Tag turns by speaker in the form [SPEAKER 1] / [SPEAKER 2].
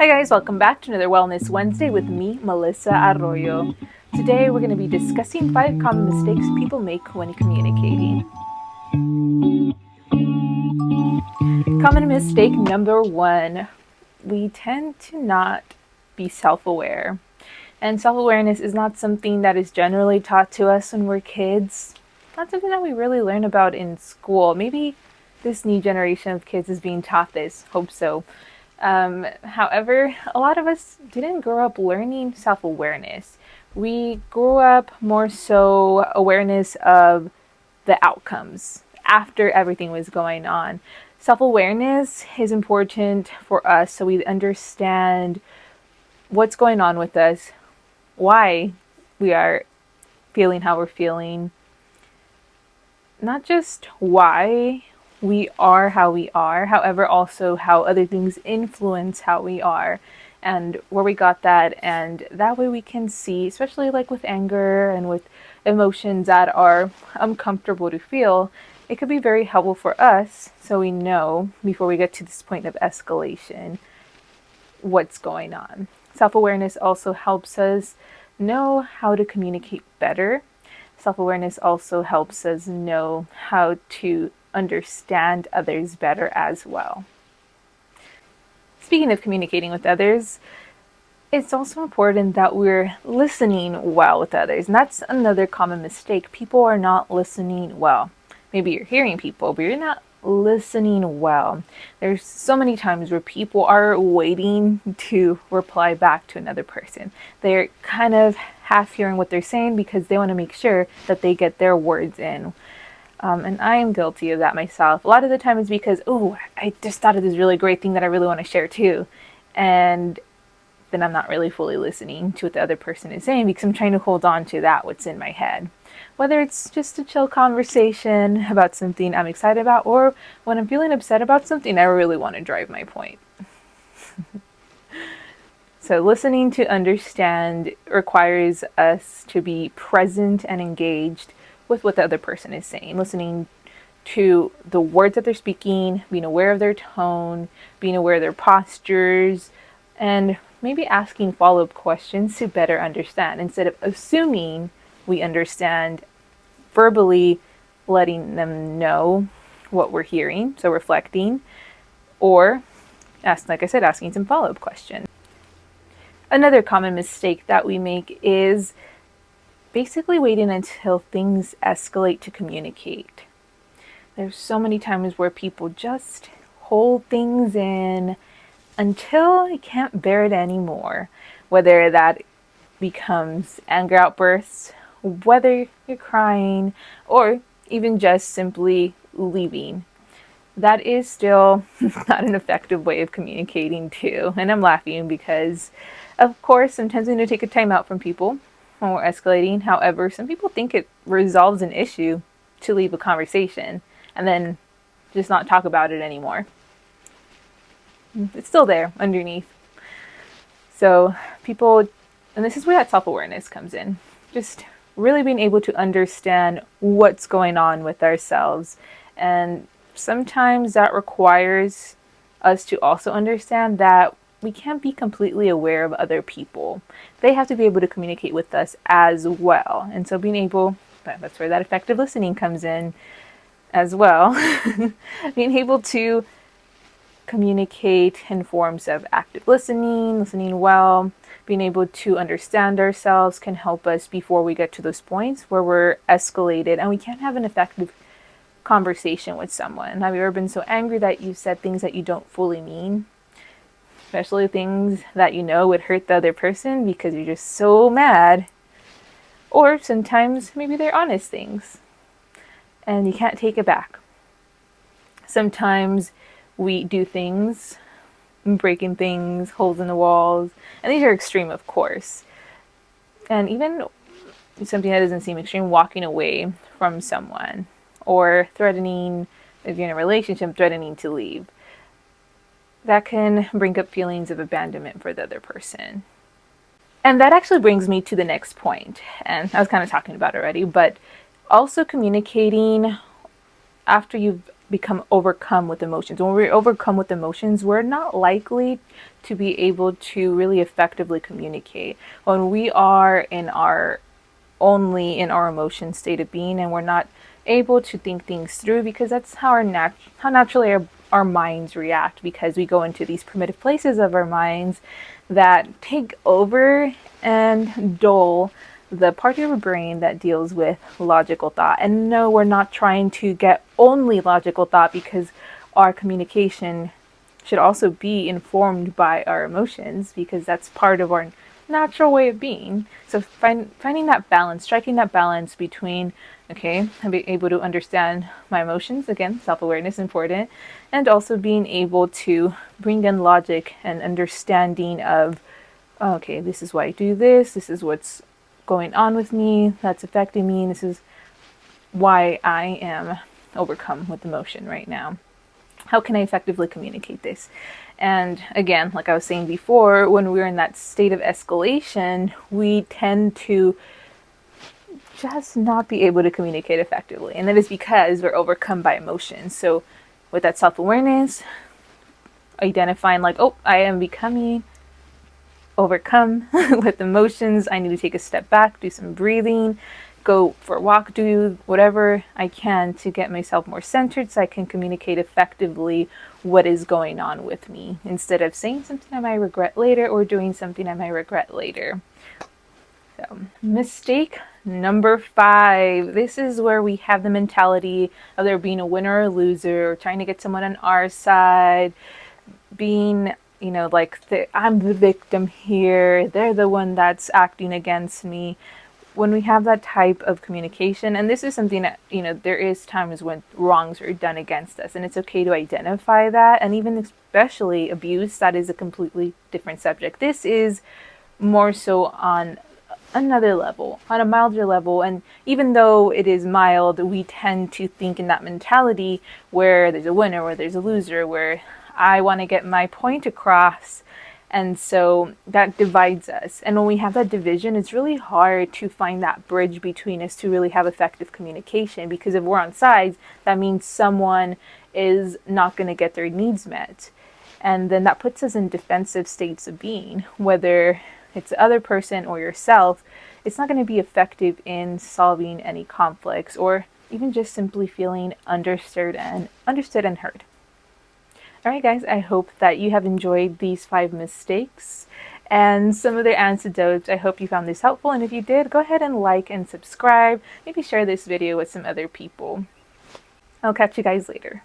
[SPEAKER 1] Hi guys, welcome back to another Wellness Wednesday with me, Melisa Arroyo. Today we're going to be discussing 5 common mistakes people make when communicating. Common mistake number 1, we tend to not be self-aware. And self-awareness is not something that is generally taught to us when we're kids. Not something that we really learn about in school. Maybe this new generation of kids is being taught this. Hope so. However, a lot of us didn't grow up learning self-awareness. We grew up more so awareness of the outcomes after everything was going on. Self-awareness is important for us so we understand what's going on with us, why we are feeling how we're feeling, not just why we are how we are, however, also how other things influence how we are and where we got that. And that way we can see, especially like with anger and with emotions that are uncomfortable to feel, it could be very helpful for us so we know before we get to this point of escalation what's going on. Self-awareness also helps us know how to communicate better. Self-awareness also helps us know how to understand others better as well. Speaking of communicating with others, it's also important that we're listening well with others. And that's another common mistake. People are not listening well. Maybe you're hearing people, but you're not listening well. There's so many times where people are waiting to reply back to another person. They're kind of half hearing what they're saying because they want to make sure that they get their words in. And I am guilty of that myself. A lot of the time it's because, I just thought of this really great thing that I really want to share too. And then I'm not really fully listening to what the other person is saying because I'm trying to hold on to what's in my head. Whether it's just a chill conversation about something I'm excited about, or when I'm feeling upset about something, I really want to drive my point. So listening to understand requires us to be present and engaged with what the other person is saying, listening to the words that they're speaking, being aware of their tone, being aware of their postures, and maybe asking follow-up questions to better understand instead of assuming we understand, verbally letting them know what we're hearing, so reflecting, or asking some follow-up questions. Another common mistake that we make is basically waiting until things escalate to communicate. There's so many times where people just hold things in until they can't bear it anymore, whether that becomes anger outbursts, whether you're crying, or even just simply leaving. That is still not an effective way of communicating too. And I'm laughing because, of course, sometimes we need to take a time out from people when we're escalating. However, some people think it resolves an issue to leave a conversation and then just not talk about it anymore. It's still there underneath. So people, and this is where that self-awareness comes in, just really being able to understand what's going on with ourselves. And sometimes that requires us to also understand that we can't be completely aware of other people. They have to be able to communicate with us as well. And so that's where that effective listening comes in as well. Being able to communicate in forms of active listening well, being able to understand ourselves can help us before we get to those points where we're escalated and we can't have an effective conversation with someone. Have you ever been so angry that you said things that you don't fully mean? Especially things that you know would hurt the other person because you're just so mad. Or sometimes maybe they're honest things and you can't take it back. Sometimes we do things, breaking things, holes in the walls, and these are extreme, of course. And even something that doesn't seem extreme, walking away from someone or threatening, if you're in a relationship, threatening to leave. That can bring up feelings of abandonment for the other person. And that actually brings me to the next point. And I was kind of talking about it already, but also communicating after you've become overcome with emotions. When we're overcome with emotions, we're not likely to be able to really effectively communicate. When we are in our only in our emotion state of being, and we're not able to think things through, because that's how how naturally our minds react, because we go into these primitive places of our minds that take over and dull the part of our brain that deals with logical thought. And no, we're not trying to get only logical thought, because our communication should also be informed by our emotions, because that's part of our natural way of being. So finding that balance, striking that balance between, okay, I'm being able to understand my emotions, again, self-awareness important, and also being able to bring in logic and understanding of, okay, this is why I do this, this is what's going on with me that's affecting me, and this is why I am overcome with emotion right now. How can I effectively communicate this? And again, like I was saying before, when we're in that state of escalation, we tend to just not be able to communicate effectively. And that is because we're overcome by emotions. So with that self-awareness, identifying like, oh, I am becoming overcome with emotions. I need to take a step back, do some breathing, go for a walk, do whatever I can to get myself more centered so I can communicate effectively what is going on with me, instead of saying something I might regret later or doing something I might regret later. So, mistake number 5. This is where we have the mentality of there being a winner or a loser, or trying to get someone on our side, being, like I'm the victim here, they're the one that's acting against me. When we have that type of communication, and this is something that, there is times when wrongs are done against us, and it's okay to identify that, and even especially abuse, that is a completely different subject. This is more so on another level, on a milder level, and even though it is mild, we tend to think in that mentality where there's a winner, where there's a loser, where I want to get my point across. And so that divides us. And when we have that division, it's really hard to find that bridge between us to really have effective communication. Because if we're on sides, that means someone is not going to get their needs met. And then that puts us in defensive states of being, whether it's the other person or yourself. It's not going to be effective in solving any conflicts, or even just simply feeling understood and heard. Alright guys, I hope that you have enjoyed these 5 mistakes and some of their antidotes. I hope you found this helpful, and if you did, go ahead and like and subscribe. Maybe share this video with some other people. I'll catch you guys later.